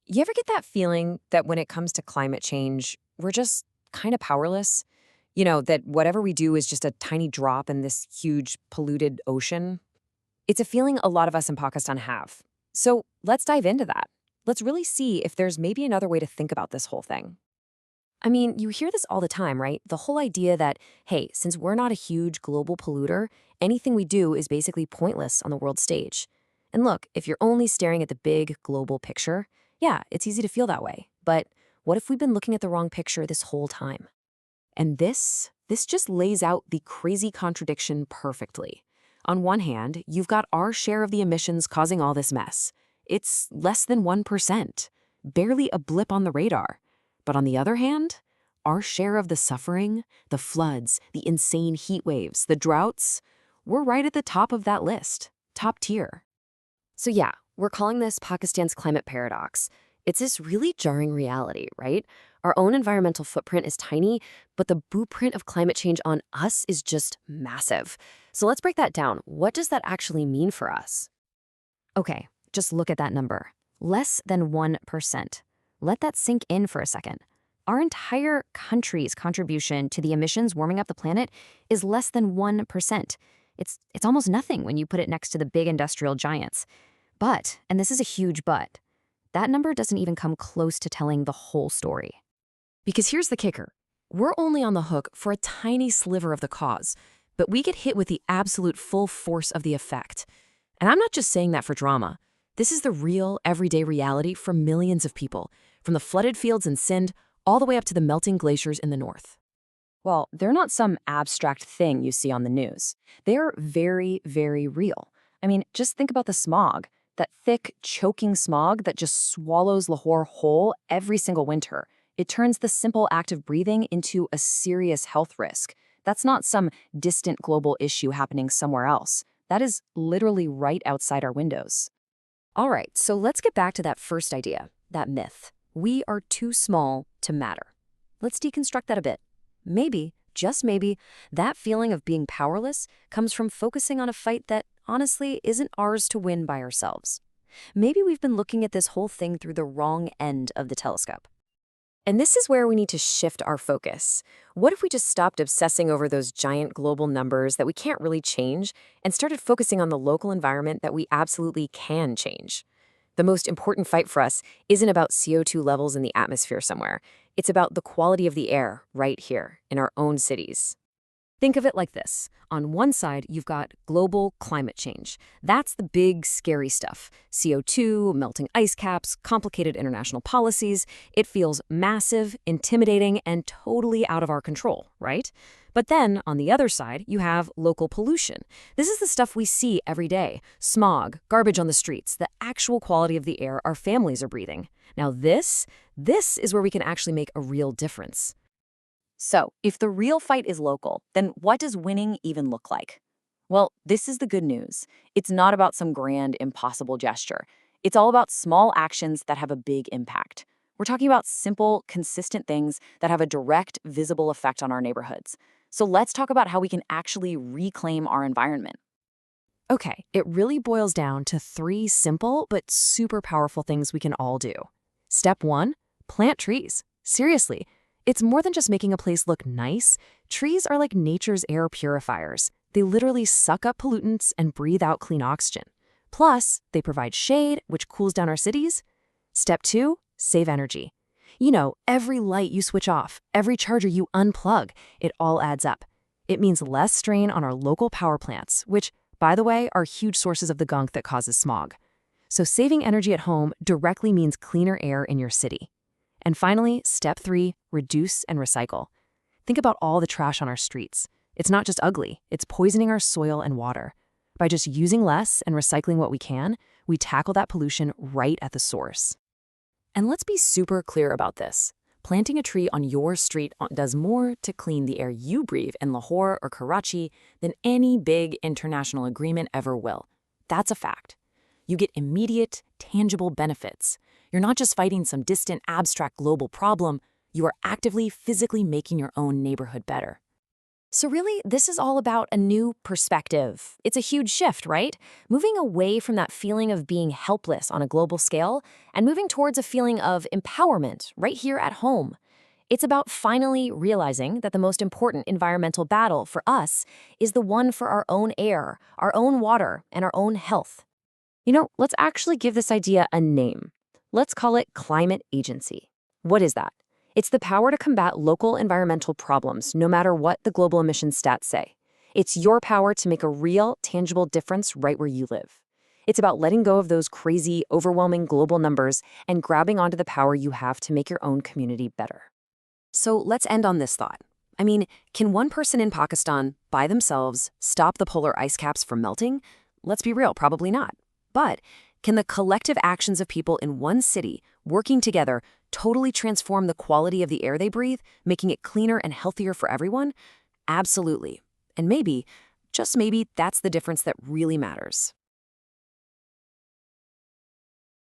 You ever get that feeling that when it comes to climate change, we're just kind of powerless? That whatever we do is just a tiny drop in this huge polluted ocean? It's a feeling a lot of us in Pakistan have. So let's dive into that. Let's really see if there's maybe another way to think about this whole thing. I mean, you hear this all the time, right? The whole idea that, hey, since we're not a huge global polluter, anything we do is basically pointless on the world stage. And look, if you're only staring at the big global picture, yeah, it's easy to feel that way. But what if we've been looking at the wrong picture this whole time? And this just lays out the crazy contradiction perfectly. On one hand, you've got our share of the emissions causing all this mess. It's less than 1%, barely a blip on the radar. But on the other hand, our share of the suffering, the floods, the insane heat waves, the droughts, we're right at the top of that list, top tier. So yeah, we're calling this Pakistan's climate paradox. It's this really jarring reality, right? Our own environmental footprint is tiny, but the blueprint of climate change on us is just massive. So let's break that down. What does that actually mean for us? Okay, just look at that number. Less than 1%. Let that sink in for a second. Our entire country's contribution to the emissions warming up the planet is less than 1%. It's almost nothing when you put it next to the big industrial giants. But, and this is a huge but, that number doesn't even come close to telling the whole story. Because here's the kicker. We're only on the hook for a tiny sliver of the cause, but we get hit with the absolute full force of the effect. And I'm not just saying that for drama. This is the real, everyday reality for millions of people, from the flooded fields in Sindh all the way up to the melting glaciers in the north. Well, they're not some abstract thing you see on the news. They're very, very real. I mean, just think about the smog, that thick, choking smog that just swallows Lahore whole every single winter. It turns the simple act of breathing into a serious health risk. That's not some distant global issue happening somewhere else. That is literally right outside our windows. All right, so let's get back to that first idea, that myth. We are too small to matter. Let's deconstruct that a bit. Maybe, just maybe, that feeling of being powerless comes from focusing on a fight that, honestly, isn't ours to win by ourselves. Maybe we've been looking at this whole thing through the wrong end of the telescope. And this is where we need to shift our focus. What if we just stopped obsessing over those giant global numbers that we can't really change and started focusing on the local environment that we absolutely can change? The most important fight for us isn't about CO2 levels in the atmosphere somewhere. It's about the quality of the air right here in our own cities. Think of it like this. On one side, you've got global climate change. That's the big, scary stuff. CO2, melting ice caps, complicated international policies. It feels massive, intimidating, and totally out of our control, right? But then, on the other side, you have local pollution. This is the stuff we see every day. Smog, garbage on the streets, the actual quality of the air our families are breathing. Now this is where we can actually make a real difference. So, if the real fight is local, then what does winning even look like? Well, this is the good news. It's not about some grand, impossible gesture. It's all about small actions that have a big impact. We're talking about simple, consistent things that have a direct, visible effect on our neighborhoods. So let's talk about how we can actually reclaim our environment. Okay, it really boils down to 3 simple but super powerful things we can all do. Step 1, plant trees. Seriously. It's more than just making a place look nice. Trees are like nature's air purifiers. They literally suck up pollutants and breathe out clean oxygen. Plus, they provide shade, which cools down our cities. Step 2, save energy. Every light you switch off, every charger you unplug, it all adds up. It means less strain on our local power plants, which, by the way, are huge sources of the gunk that causes smog. So saving energy at home directly means cleaner air in your city. And finally, step 3, reduce and recycle. Think about all the trash on our streets. It's not just ugly, it's poisoning our soil and water. By just using less and recycling what we can, we tackle that pollution right at the source. And let's be super clear about this. Planting a tree on your street does more to clean the air you breathe in Lahore or Karachi than any big international agreement ever will. That's a fact. You get immediate, tangible benefits. You're not just fighting some distant, abstract global problem, you are actively, physically making your own neighborhood better. So really, this is all about a new perspective. It's a huge shift, right? Moving away from that feeling of being helpless on a global scale and moving towards a feeling of empowerment right here at home. It's about finally realizing that the most important environmental battle for us is the one for our own air, our own water, and our own health. Let's actually give this idea a name. Let's call it climate agency. What is that? It's the power to combat local environmental problems, no matter what the global emissions stats say. It's your power to make a real, tangible difference right where you live. It's about letting go of those crazy, overwhelming global numbers and grabbing onto the power you have to make your own community better. So let's end on this thought. I mean, can one person in Pakistan, by themselves, stop the polar ice caps from melting? Let's be real, probably not. But can the collective actions of people in one city, working together, totally transform the quality of the air they breathe, making it cleaner and healthier for everyone? Absolutely. And maybe, just maybe, that's the difference that really matters.